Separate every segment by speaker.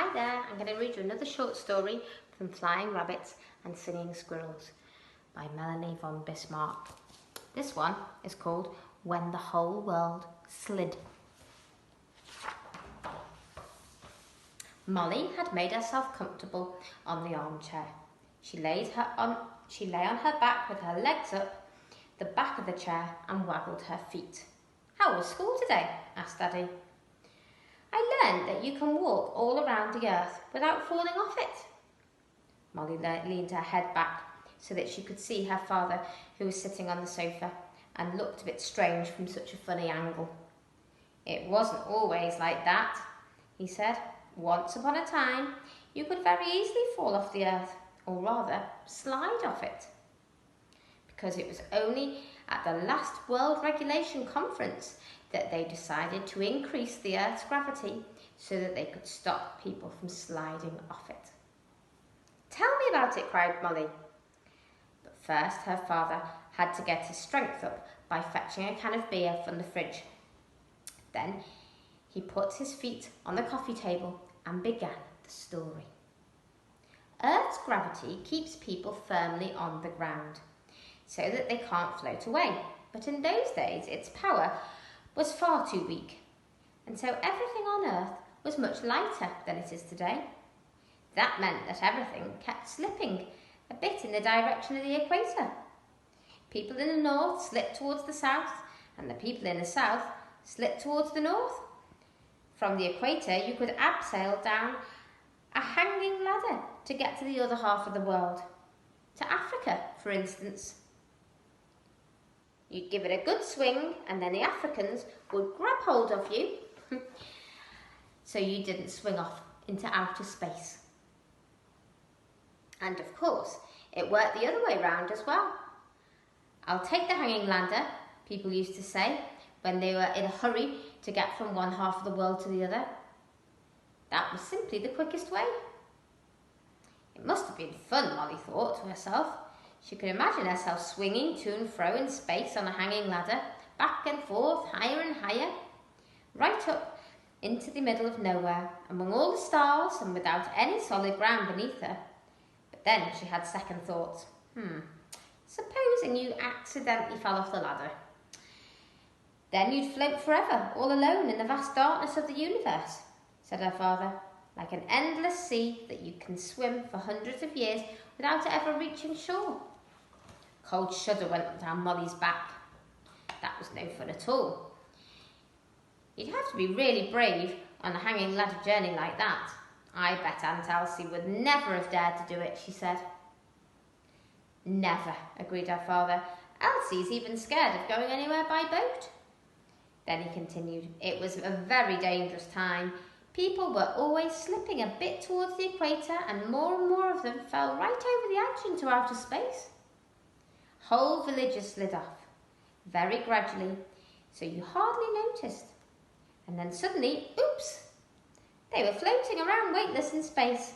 Speaker 1: Hi there, I'm going to read you another short story from Flying Rabbits and Singing Squirrels by Melanie von Bismarck. This one is called When the Whole World Slid. Molly had made herself comfortable on the armchair. She lay on her back with her legs up the back of the chair and waggled her feet. "How was school today?" asked Daddy. "I learned that you can walk all around the earth without falling off it." Molly leaned her head back so that she could see her father, who was sitting on the sofa and looked a bit strange from such a funny angle. "It wasn't always like that," he said. "Once upon a time, you could very easily fall off the earth, or rather, slide off it. Because it was only at the last World Regulation Conference that they decided to increase the Earth's gravity so that they could stop people from sliding off it." "Tell me about it," cried Molly. But first her father had to get his strength up by fetching a can of beer from the fridge. Then he put his feet on the coffee table and began the story. Earth's gravity keeps people firmly on the ground so that they can't float away. But in those days, its power was far too weak, and so everything on Earth was much lighter than it is today. That meant that everything kept slipping a bit in the direction of the equator. People in the north slipped towards the south, and the people in the south slipped towards the north. From the equator, you could abseil down a hanging ladder to get to the other half of the world, to Africa, for instance. You'd give it a good swing and then the Africans would grab hold of you so you didn't swing off into outer space. And of course, it worked the other way round as well. "I'll take the hanging ladder," people used to say when they were in a hurry to get from one half of the world to the other. That was simply the quickest way. It must have been fun, Molly thought to herself. She could imagine herself swinging to and fro in space on a hanging ladder, back and forth, higher and higher, right up into the middle of nowhere, among all the stars and without any solid ground beneath her. But then she had second thoughts. Supposing you accidentally fell off the ladder. Then you'd float forever, all alone in the vast darkness of the universe, said her father, like an endless sea that you can swim for hundreds of years without ever reaching shore. A cold shudder went down Molly's back. That was no fun at all. You'd have to be really brave on a hanging ladder journey like that. I bet Aunt Elsie would never have dared to do it, she said. Never, agreed her father. Elsie's even scared of going anywhere by boat. Then he continued, it was a very dangerous time. People were always slipping a bit towards the equator and more of them fell right over the edge into outer space. Whole villages slid off, very gradually, so you hardly noticed. And then suddenly, oops, they were floating around weightless in space.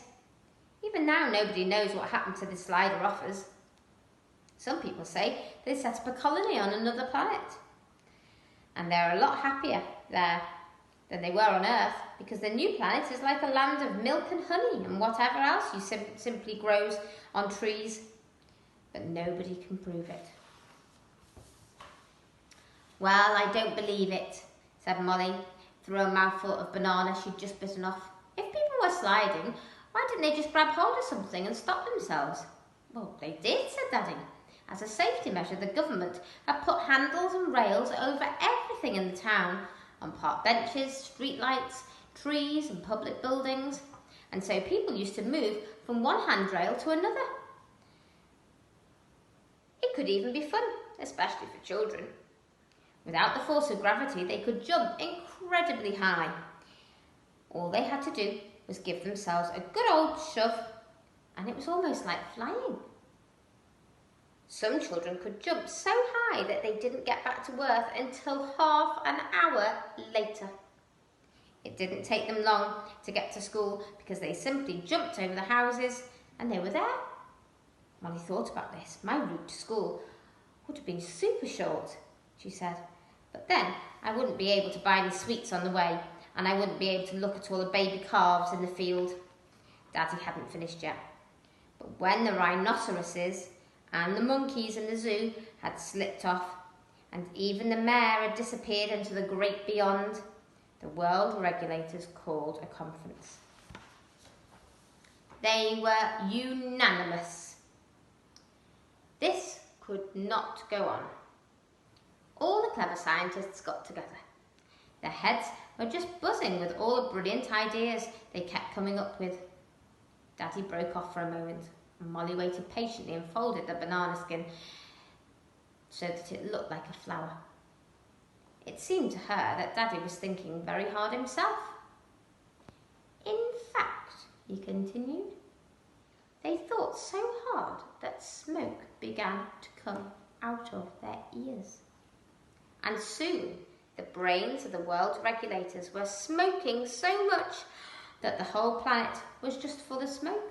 Speaker 1: Even now nobody knows what happened to the slider offers. Some people say they set up a colony on another planet. And they're a lot happier there than they were on Earth, because the new planet is like a land of milk and honey and whatever else you simply grows on trees. But nobody can prove it. Well, I don't believe it, said Molly, through a mouthful of banana she'd just bitten off. If people were sliding, why didn't they just grab hold of something and stop themselves? Well, they did, said Daddy. As a safety measure, the government had put handles and rails over everything in the town, on park benches, street lights, trees and public buildings, and so people used to move from one handrail to another. It could even be fun, especially for children. Without the force of gravity, they could jump incredibly high. All they had to do was give themselves a good old shove, and it was almost like flying. Some children could jump so high that they didn't get back to Earth until half an hour later. It didn't take them long to get to school because they simply jumped over the houses and they were there. Molly thought about this. My route to school would have been super short, she said. But then I wouldn't be able to buy any sweets on the way and I wouldn't be able to look at all the baby calves in the field. Daddy hadn't finished yet. But when the rhinoceroses and the monkeys in the zoo had slipped off, and even the mayor had disappeared into the great beyond, the world regulators called a conference. They were unanimous. This could not go on. All the clever scientists got together. Their heads were just buzzing with all the brilliant ideas they kept coming up with. Daddy broke off for a moment, and Molly waited patiently and folded the banana skin so that it looked like a flower. It seemed to her that Daddy was thinking very hard himself. In fact, he continued, they thought so hard that smoke began to come out of their ears. And soon the brains of the world regulators were smoking so much that the whole planet was just full of smoke.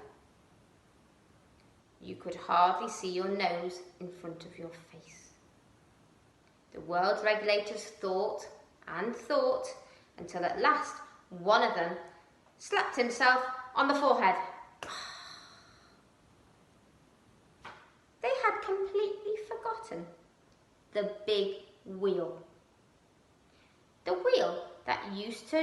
Speaker 1: You could hardly see your nose in front of your face. The world regulators thought and thought until at last one of them slapped himself on the forehead. They had completely forgotten the big wheel. The wheel that used to